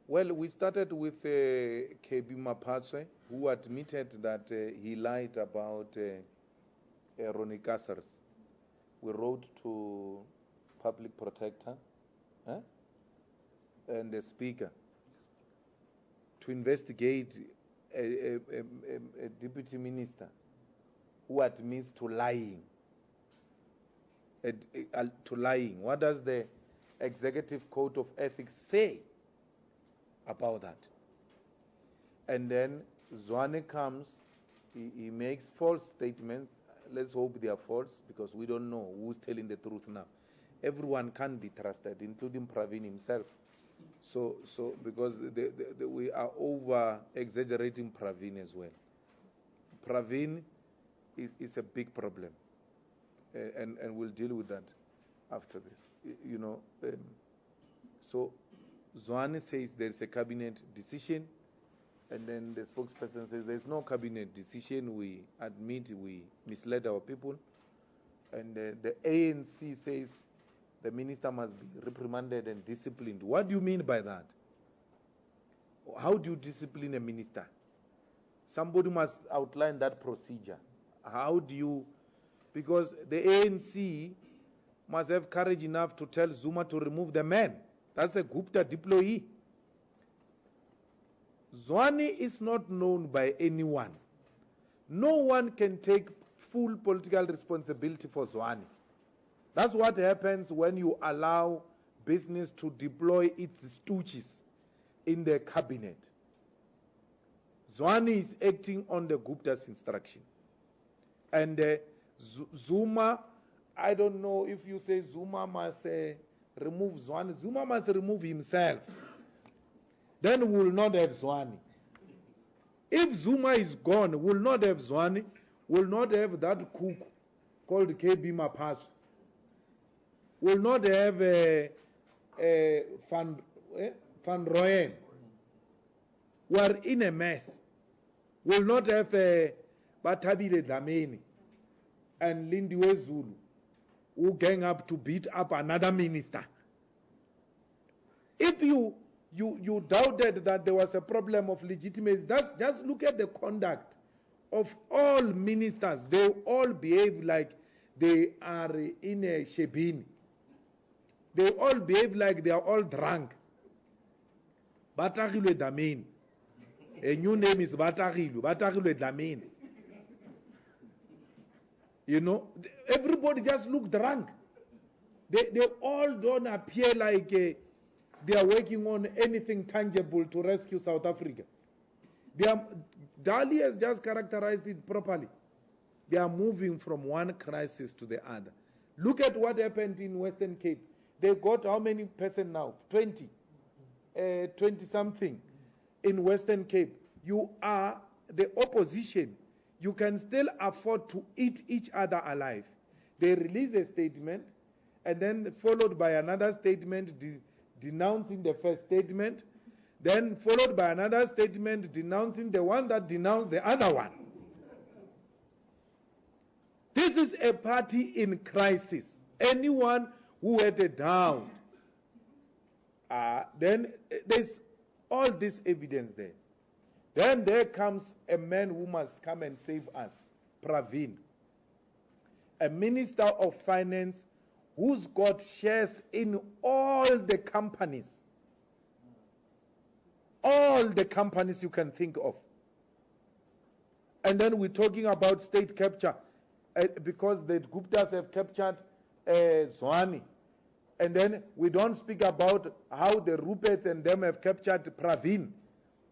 Well, we started with KB Mapatse, who admitted that he lied about Ronnie Cassars. We wrote to Public Protector and the Speaker to investigate a deputy minister who admits to lying. To lying. What does the Executive Code of Ethics say about that? And then Zwane comes, he makes false statements. Let's hope they are false, because we don't know who's telling the truth now. Everyone can be trusted, including Pravin himself. So because we are over-exaggerating Pravin as well. Pravin is a big problem, and we'll deal with that after this. You know, so Zwane says there's a cabinet decision, and then the spokesperson says there's no cabinet decision. We admit we misled our people. And the ANC says the minister must be reprimanded and disciplined. What do you mean by that? How do you discipline a minister? Somebody must outline that procedure. How do you... Because the ANC must have courage enough to tell Zuma to remove the man. That's a Gupta deployee. Zwane is not known by anyone. No one can take full political responsibility for Zwane. That's what happens when you allow business to deploy its stooges in the cabinet. Zwane is acting on the Gupta's instruction. And Zuma, I don't know if you say Zuma must remove Zwane. Zuma must remove himself. Then we will not have Zwane. If Zuma is gone, we will not have Zwane, we will not have that cook called KB Mapache. We will not have Van Rooyen. We are in a mess. We will not have Batabile Dlamini and Lindiwe Zulu who gang up to beat up another minister. If you doubted that there was a problem of legitimacy, just look at the conduct of all ministers. They all behave like they are in a shebini. They all behave like they are all drunk. Batagilwe Damini. A new name is Batagilwe Damini. You know, everybody just look drunk. They all don't appear like they are working on anything tangible to rescue South Africa. Dali has just characterized it properly. They are moving from one crisis to the other. Look at what happened in Western Cape. They got how many persons now? 20 something in Western Cape. You are the opposition. You can still afford to eat each other alive. They release a statement, and then followed by another statement denouncing the first statement, then followed by another statement denouncing the one that denounced the other one. This is a party in crisis. Anyone who had a doubt, then there's all this evidence there. Then there comes a man who must come and save us, Pravin, a minister of finance who's got shares in all the companies you can think of. And then we're talking about state capture, because the Guptas have captured Zwane. And then we don't speak about how the Ruperts and them have captured Pravin.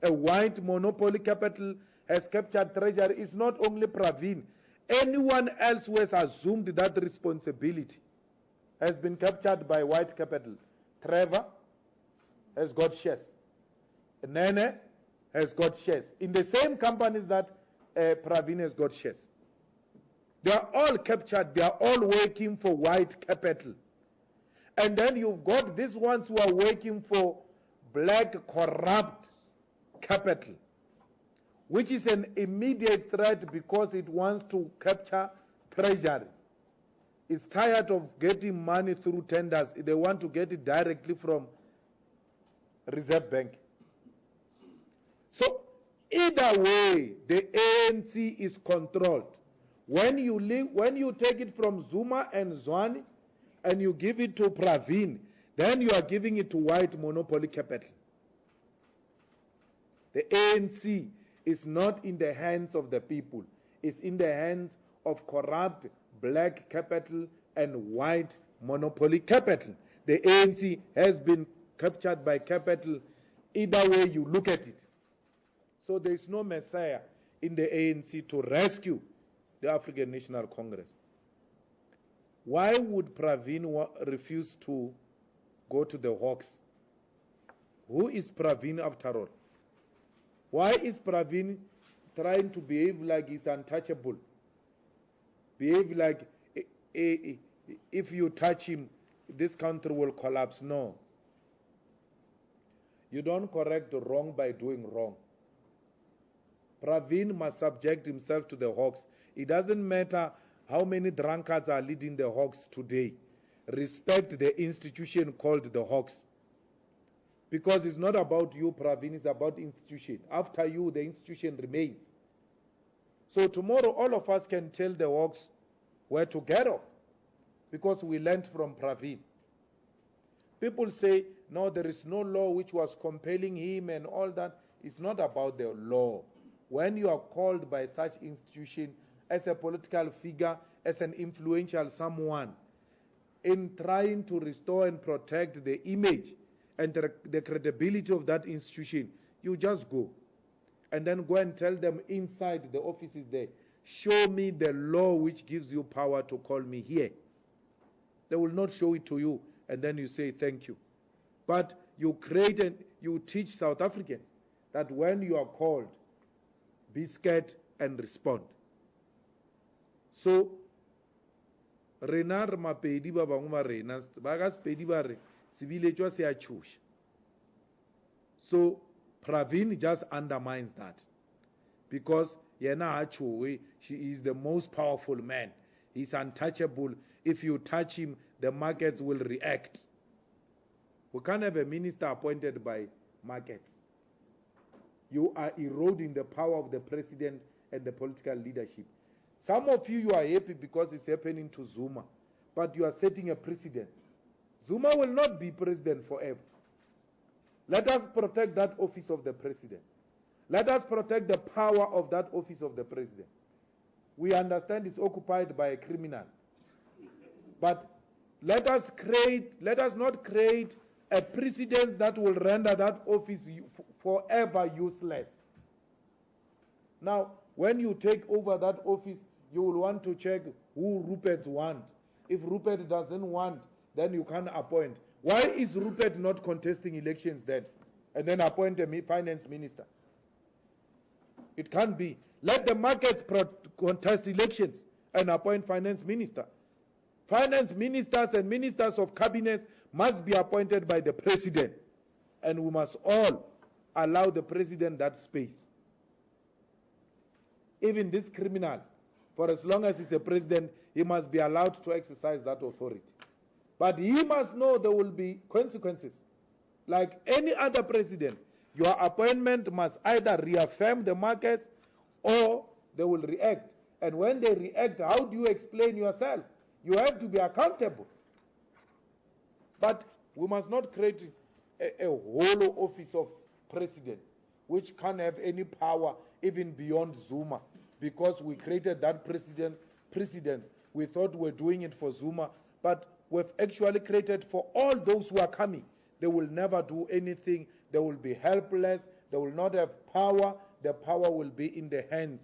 A white monopoly capital has captured treasury. It's not only Pravin. Anyone else who has assumed that responsibility has been captured by white capital. Trevor has got shares. Nene has got shares in the same companies that Pravin has got shares. They are all captured. They are all working for white capital. And then you've got these ones who are working for black corrupt capital, which is an immediate threat because it wants to capture treasury. It's tired of getting money through tenders. They want to get it directly from Reserve Bank. So either way, the ANC is controlled. When you take it from Zuma and Zwane and you give it to Pravin, then you are giving it to white monopoly capital. The ANC is not in the hands of the people. It's in the hands of corrupt black capital and white monopoly capital. The ANC has been captured by capital either way you look at it. So there is no messiah in the ANC to rescue the African National Congress. Why would Pravin refuse to go to the Hawks? Who is Pravin after all? Why is Pravin trying to behave like he's untouchable? Behave like if you touch him, this country will collapse. No. You don't correct wrong by doing wrong. Pravin must subject himself to the Hawks. It doesn't matter how many drunkards are leading the Hawks today. Respect the institution called the Hawks. Because it's not about you, Pravin, it's about the institution. After you, the institution remains. So tomorrow, all of us can tell the Hawks where to get off. Because we learned from Pravin. People say, no, there is no law which was compelling him and all that. It's not about the law. When you are called by such institution as a political figure, as an influential someone, in trying to restore and protect the image and the credibility of that institution, you just go. And then go and tell them inside the offices there, show me the law which gives you power to call me here. They will not show it to you, and then you say thank you. But you create and you teach South Africans that when you are called, be scared and respond. So, Renar mapedi ba bangwe ba rena ba ka sepedi ba re sebiletswa se a tshosha. So Pravin just undermines that because yena ha she is the most powerful man. He's untouchable. If you touch him, the markets will react. We can't have a minister appointed by markets. You are eroding the power of the president and the political leadership. Some of you are happy because it's happening to Zuma, but you are setting a precedent. Zuma will not be president forever. Let us protect that office of the president. Let us protect the power of that office of the president. We understand it's occupied by a criminal. But let us not create a precedent that will render that office forever useless. Now, when you take over that office, you will want to check who Rupert wants. If Rupert doesn't want, then you can't appoint. Why is Rupert not contesting elections then? And then appoint a finance minister? It can't be. Let the markets contest elections and appoint finance minister. Finance ministers and ministers of cabinet must be appointed by the president. And we must all allow the president that space. Even this criminal, for as long as he's a president, he must be allowed to exercise that authority. But he must know there will be consequences. Like any other president, your appointment must either reaffirm the markets or they will react. And when they react, how do you explain yourself? You have to be accountable. But we must not create a hollow office of president, which can't have any power even beyond Zuma. Because we created that precedent. We thought we were doing it for Zuma, but we've actually created for all those who are coming. They will never do anything. They will be helpless. They will not have power. The power will be in the hands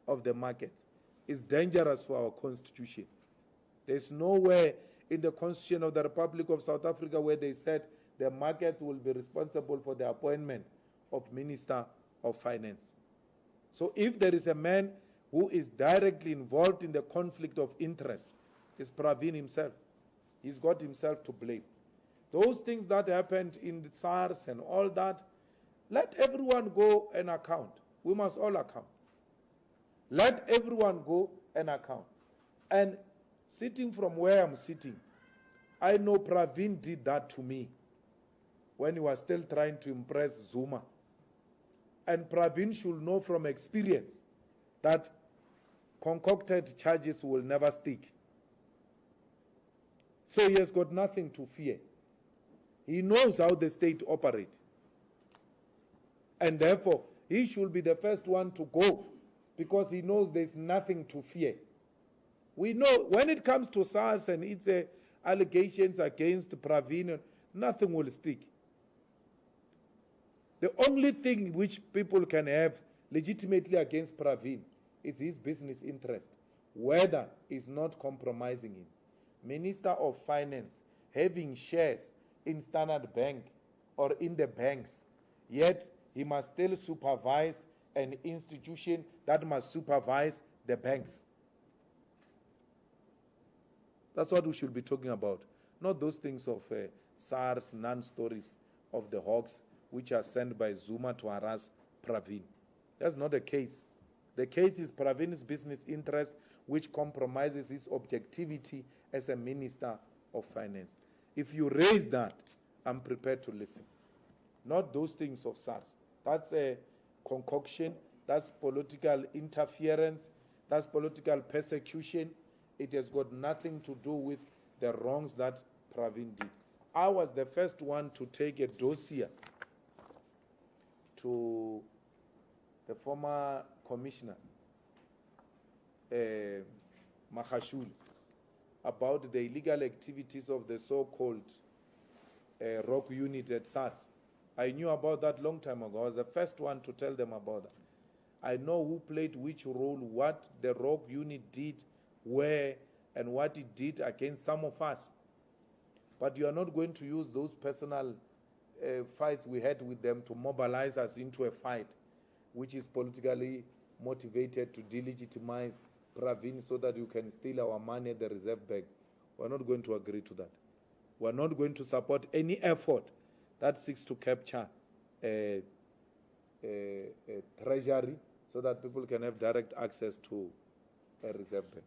of the market. It's dangerous for our constitution. There's nowhere in the Constitution of the Republic of South Africa where they said the markets will be responsible for the appointment of Minister of Finance. So if there is a man who is directly involved in the conflict of interest, it's Pravin himself. He's got himself to blame. Those things that happened in the SARS and all that, let everyone go and account. We must all account. Let everyone go and account. And sitting from where I'm sitting, I know Pravin did that to me when he was still trying to impress Zuma. And Pravin should know from experience that concocted charges will never stick. So he has got nothing to fear. He knows how the state operates. And therefore, he should be the first one to go because he knows there's nothing to fear. We know when it comes to SARS and its allegations against Pravin, nothing will stick. The only thing which people can have legitimately against Pravin is his business interest, whether it's not compromising him. Minister of Finance having shares in Standard Bank or in the banks, yet he must still supervise an institution that must supervise the banks. That's what we should be talking about, not those things of SARS, non-stories of the Hawks, which are sent by Zuma to harass Pravin. That's not the case. The case is Pravin's business interest, which compromises his objectivity as a Minister of Finance. If you raise that, I'm prepared to listen. Not those things of SARS. That's a concoction. That's political interference. That's political persecution. It has got nothing to do with the wrongs that Pravin did. I was the first one to take a dossier to the former commissioner, Mahashul, about the illegal activities of the so-called rock unit at SARS. I knew about that long time ago. I was the first one to tell them about that. I know who played which role, what the rock unit did, where, and what it did against some of us. But you are not going to use those personal fights we had with them to mobilize us into a fight which is politically motivated to delegitimize Pravin so that you can steal our money at the reserve bank. We're not going to agree to that. We're not going to support any effort that seeks to capture a treasury so that people can have direct access to a reserve bank.